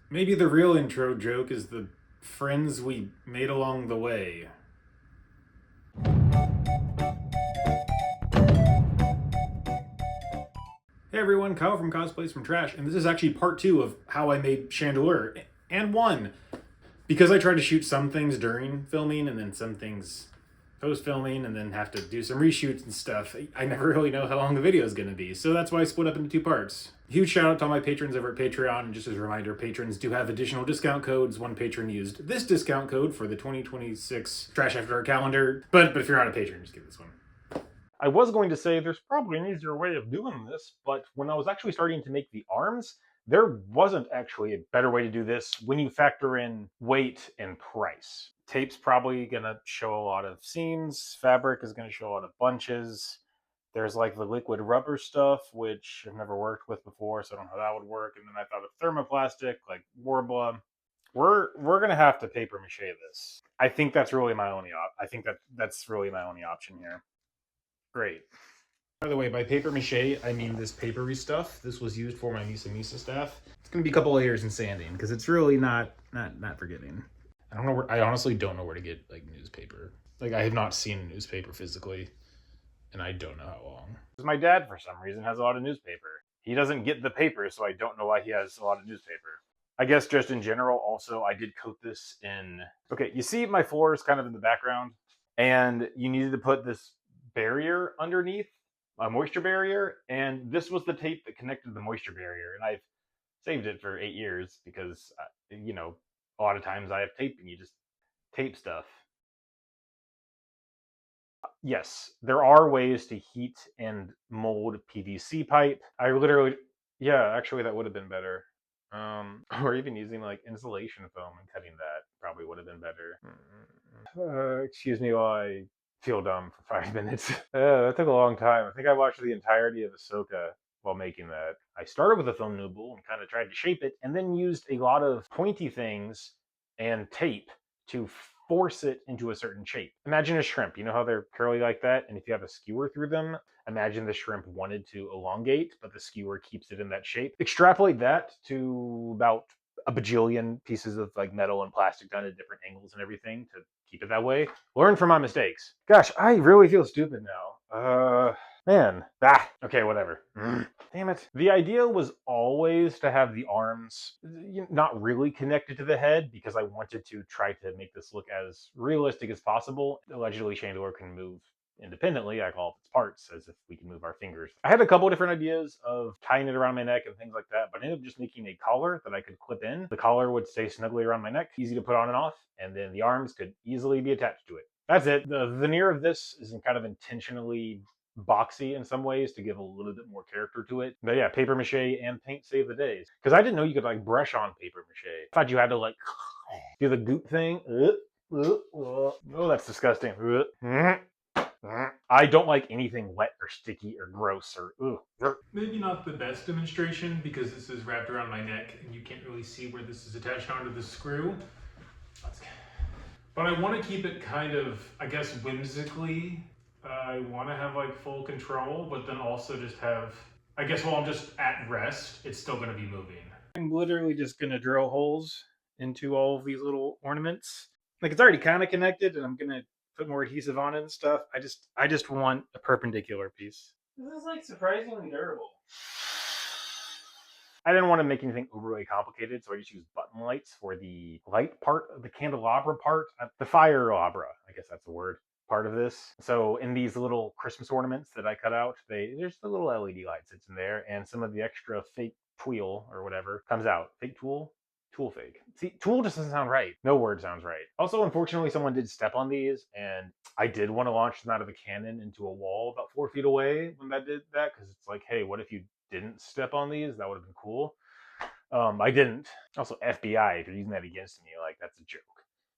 Maybe the real intro joke is the friends we made along the way. Hey everyone, Kyle from Cosplays from Trash, and this is actually part two of how I made Chandelure. And one, because I tried to shoot some things during filming and then some things post filming and then have to do some reshoots and stuff. I never really know how long the video is going to be, so that's why I split up into two parts. Huge shout out to all my patrons over at Patreon, and just as a reminder, patrons do have additional discount codes. One patron used this discount code for the 2026 Trash After Dark calendar, but if you're not a patron, just get this one. I was going to say there's probably an easier way of doing this, but when I was actually starting to make the arms, there wasn't actually a better way to do this when you factor in weight and price. Tape's probably going to show a lot of seams, fabric is going to show a lot of bunches. There's like the liquid rubber stuff, which I've never worked with before, so I don't know how that would work. And then I thought of thermoplastic, like Worbla. We're gonna have to paper mache this. I think that's really my only I think that's really my only option here. Great. By the way, by paper mache, I mean this papery stuff. This was used for my Misa Misa staff. It's gonna be a couple layers in sanding because it's really not forgiving. I don't know where. I honestly don't know where to get like newspaper. Like I have not seen a newspaper physically, and I don't know how long. My dad, for some reason, has a lot of newspaper. He doesn't get the paper, so I don't know why he has a lot of newspaper. I guess just in general, also, I did coat this in... Okay, you see my floor is kind of in the background, and you needed to put this barrier underneath, a moisture barrier, and this was the tape that connected the moisture barrier, and I've saved it for 8 years because, you know, a lot of times I have tape and you just tape stuff. Yes, there are ways to heat and mold PVC pipe. I literally, yeah, actually that would have been better. Or even using like insulation foam and cutting that probably would have been better. Excuse me while I feel dumb for 5 minutes. That took a long time. I think I watched the entirety of Ahsoka while making that. I started with a foam noodle and kind of tried to shape it, and then used a lot of pointy things and tape to force it into a certain shape. Imagine a shrimp. You know how they're curly like that? And if you have a skewer through them, imagine the shrimp wanted to elongate, but the skewer keeps it in that shape. Extrapolate that to about a bajillion pieces of like metal and plastic done at different angles and everything to keep it that way. Learn from my mistakes. Gosh, I really feel stupid now. Man. Okay, whatever. Damn it. The idea was always to have the arms not really connected to the head because I wanted to try to make this look as realistic as possible. Allegedly, Chandelure can move independently, like all of its parts, as if we can move our fingers. I had a couple different ideas of tying it around my neck and things like that, but I ended up just making a collar that I could clip in. The collar would stay snugly around my neck, easy to put on and off, and then the arms could easily be attached to it. That's it. The veneer of this is kind of intentionally boxy in some ways to give a little bit more character to it. But yeah, paper mache and paint save the days. Because I didn't know you could like brush on paper mache. I thought you had to like do the goop thing. Oh, that's disgusting. I don't like anything wet or sticky or gross or Maybe not the best demonstration because this is wrapped around my neck and you can't really see where this is attached onto the screw. But I want to keep it kind of, I guess, whimsically. I want to have like full control, but then also just have, I guess while I'm just at rest, it's still going to be moving. I'm literally just going to drill holes into all of these little ornaments. Like it's already kind of connected and I'm going to put more adhesive on it and stuff. I just want a perpendicular piece. This is like surprisingly durable. I didn't want to make anything overly complicated, so I just used button lights for the light part of the candelabra part. The firelabra, I guess that's the word, part of this. So in these little Christmas ornaments that I cut out, there's the little LED light sits in there, and some of the extra fake twill or whatever comes out. Fake tool? Tool fake. See, tool just doesn't sound right. No word sounds right. Also, unfortunately, someone did step on these, and I did want to launch them out of the cannon into a wall about 4 feet away when that did that, because it's like, hey, what if you didn't step on these? That would have been cool. I didn't. Also, FBI, if you're using that against me, like, that's a joke.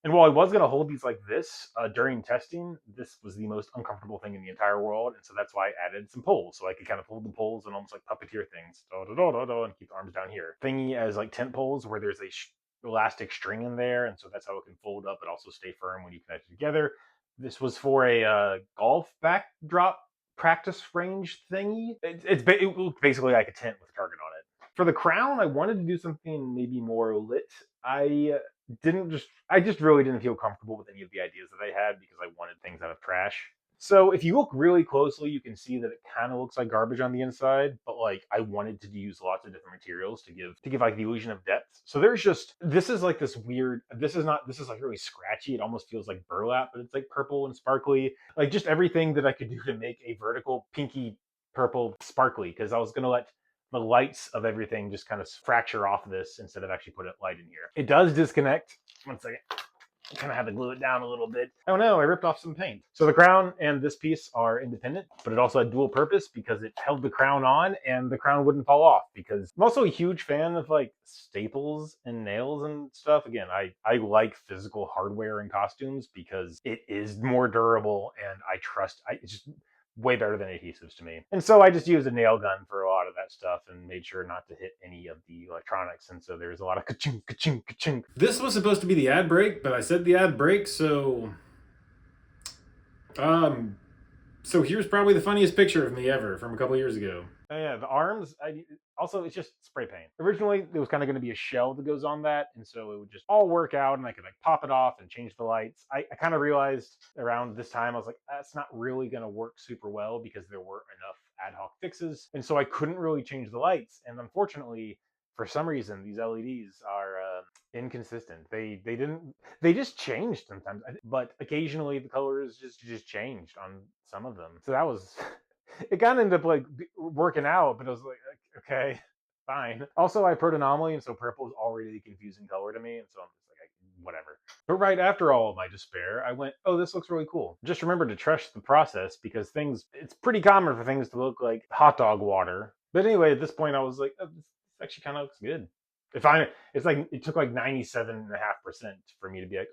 And while I was going to hold these like this during testing, this was the most uncomfortable thing in the entire world. And so that's why I added some poles. So I could kind of hold the poles and almost like puppeteer things. And keep the arms down here. Thingy as like tent poles where there's a elastic string in there. And so that's how it can fold up and also stay firm when you connect it together. This was for a golf backdrop practice range thingy. It's basically like a tent with a target on it. For the crown, I wanted to do something maybe more lit. I just really didn't feel comfortable with any of the ideas that I had because I wanted things out of trash. So if you look really closely, you can see that it kind of looks like garbage on the inside, but like I wanted to use lots of different materials to give like the illusion of depth. So there's just this is like this weird. This is like really scratchy. It almost feels like burlap, but it's like purple and sparkly. Like just everything that I could do to make a vertical pinky purple sparkly because I was gonna let the lights of everything just kind of fracture off of this instead of actually put a light in here. It does disconnect. One second. I kind of had to glue it down a little bit. Oh no, I ripped off some paint. So the crown and this piece are independent, but it also had dual purpose because it held the crown on and the crown wouldn't fall off because I'm also a huge fan of like staples and nails and stuff. Again, I like physical hardware and costumes because it is more durable and it's just way better than adhesives to me. And so I just used a nail gun for a lot of that stuff and made sure not to hit any of the electronics. And so there's a lot of ka-ching, ka-ching, ka-ching. This was supposed to be the ad break, but I said the ad break, so so here's probably the funniest picture of me ever from a couple years ago. Oh, yeah, the arms. Also, it's just spray paint. Originally, there was kind of going to be a shell that goes on that, and so it would just all work out, and I could like pop it off and change the lights. I kind of realized around this time, I was like, that's not really going to work super well because there weren't enough ad hoc fixes, and so I couldn't really change the lights. And unfortunately, for some reason, these LEDs are inconsistent. They just changed sometimes, but occasionally the colors just changed on some of them. So that was it kind of ended up like working out, but I was like, okay, fine. Also, I put anomaly, and so purple is already a confusing color to me, and so I'm just like, whatever. But right after all of my despair, I went, oh, this looks really cool. Just remember to trust the process because it's pretty common for things to look like hot dog water. But anyway, at this point, I was like, oh, this actually kind of looks good. It's like it took like 97.5% for me to be like,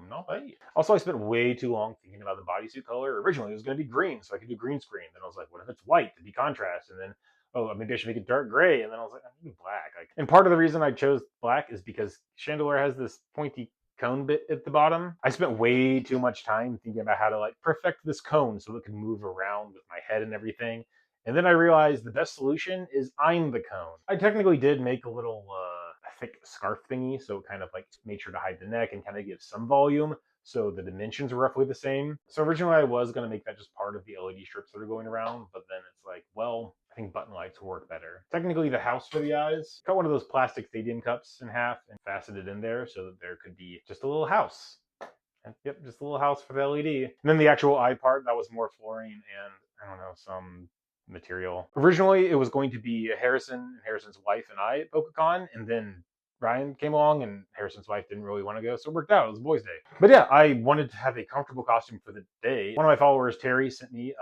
not bad. Also, I spent way too long thinking about the bodysuit color. Originally, it was going to be green, so I could do green screen. Then I was like, what if it's white to be contrast? And then, oh, maybe I should make it dark gray. And then I was like, I need black. And part of the reason I chose black is because Chandelure has this pointy cone bit at the bottom. I spent way too much time thinking about how to like perfect this cone so it can move around with my head and everything. And then I realized the best solution is I'm the cone. I technically did make a little thick scarf thingy, so it kind of like made sure to hide the neck and kind of give some volume. So the dimensions are roughly the same. So originally I was going to make that just part of the LED strips that are going around, but then it's like, well, I think button lights work better. Technically the house for the eyes, cut one of those plastic stadium cups in half and fastened it in there so that there could be just a little house. And, yep, just a little house for the LED. And then the actual eye part, that was more flooring and I don't know, some material. Originally, it was going to be Harrison's wife, and I at PokeCon, and then Ryan came along, and Harrison's wife didn't really want to go, so it worked out. It was boys' day. But yeah, I wanted to have a comfortable costume for the day. One of my followers, Terry, sent me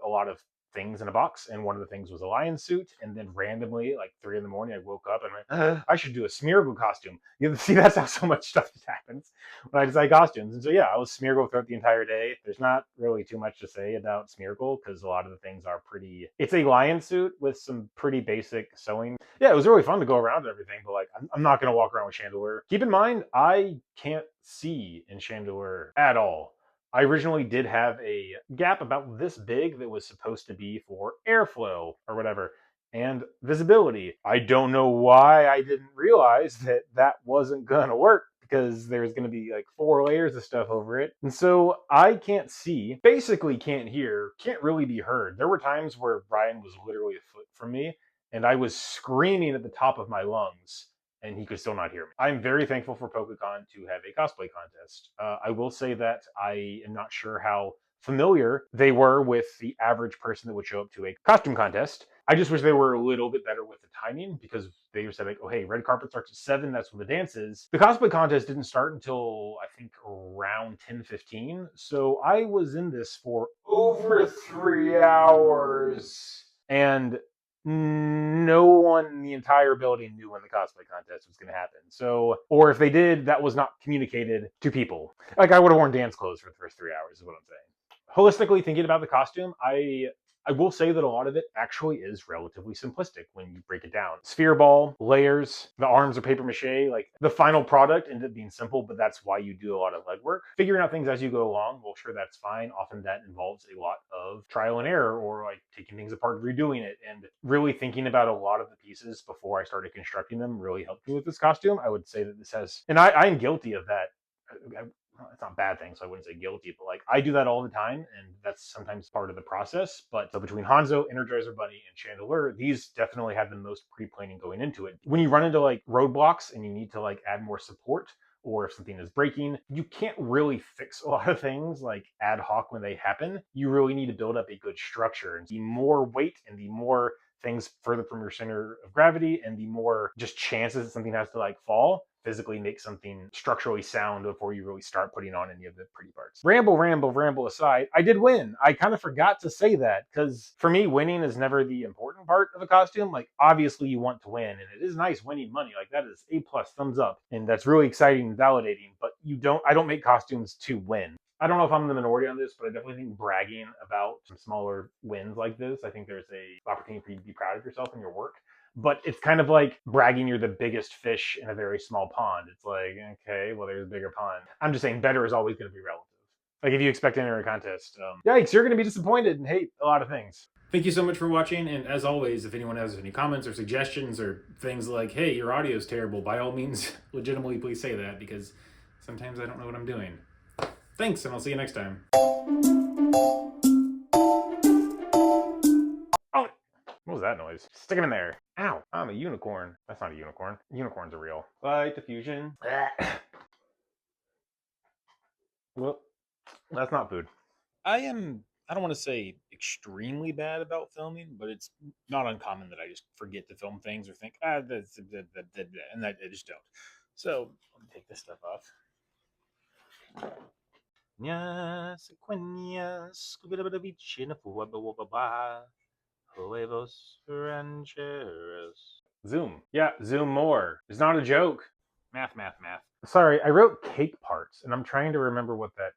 a lot of things in a box, and one of the things was a lion suit. And then randomly, like 3 in the morning, I woke up and went, I should do a Smeargle costume. You see, that's how so much stuff just happens when I decide costumes. And so yeah, I was Smeargle throughout the entire day. There's not really too much to say about Smeargle because a lot of the things are pretty. It's a lion suit with some pretty basic sewing. Yeah, it was really fun to go around and everything, but like I'm not gonna walk around with Chandelure. Keep in mind, I can't see in Chandelure at all. I originally did have a gap about this big that was supposed to be for airflow or whatever and visibility. I don't know why I didn't realize that that wasn't going to work because there's going to be like 4 layers of stuff over it. And so I can't see, basically can't hear, can't really be heard. There were times where Brian was literally a foot from me and I was screaming at the top of my lungs and he could still not hear me. I'm very thankful for PokeCon to have a cosplay contest. I will say that I am not sure how familiar they were with the average person that would show up to a costume contest. I just wish they were a little bit better with the timing because they said like, oh, hey, red carpet starts at 7. That's when the dance is. The cosplay contest didn't start until I think around 10:15. So I was in this for over 3 hours. And no one in the entire building knew when the cosplay contest was going to happen. So, or if they did, that was not communicated to people. Like I would have worn dance clothes for the first 3 hours is what I'm saying. Holistically thinking about the costume, I I will say that a lot of it actually is relatively simplistic when you break it down. Sphere ball, layers, the arms are paper mache, like the final product ended up being simple, but that's why you do a lot of legwork. Figuring out things as you go along, well, sure, that's fine. Often that involves a lot of trial and error, or like taking things apart, redoing it, and really thinking about a lot of the pieces before I started constructing them really helped me with this costume. I would say that this has, and I'm guilty of that. It's not a bad thing, so I wouldn't say guilty, but like I do that all the time, and that's sometimes part of the process. But so between Hanzo, Energizer Bunny, and Chandelure, these definitely have the most pre-planning going into it. When you run into like roadblocks and you need to like add more support, or if something is breaking, you can't really fix a lot of things like ad hoc when they happen. You really need to build up a good structure, and the more weight and the more things further from your center of gravity and the more just chances that something has to like fall, physically make something structurally sound before you really start putting on any of the pretty parts. Ramble aside, I did win. I kind of forgot to say that because for me, winning is never the important part of a costume. Like obviously you want to win, and it is nice winning money. Like that is A plus, thumbs up, and that's really exciting and validating. But I don't make costumes to win. I don't know if I'm in the minority on this, but I definitely think bragging about some smaller wins like this, I think there's a opportunity for you to be proud of yourself and your work. But it's kind of like bragging you're the biggest fish in a very small pond. It's like, okay, well, there's a bigger pond. I'm just saying better is always going to be relative. Like if you expect to enter a contest, yikes, you're going to be disappointed and hate a lot of things. Thank you so much for watching, and as always, if anyone has any comments or suggestions or things like, hey, your audio is terrible, by all means, legitimately please say that, because sometimes I don't know what I'm doing. Thanks, and I'll see you next time. Oh, what was that noise? Stick him in there. Ow, I'm a unicorn. That's not a unicorn. Unicorns are real. Light diffusion. Well, that's not food. I don't want to say extremely bad about filming, but it's not uncommon that I just forget to film things or think, and I just don't. So let me take this stuff off. Zoom. Yeah, zoom more. It's not a joke. Math. Sorry, I wrote cake parts, and I'm trying to remember what that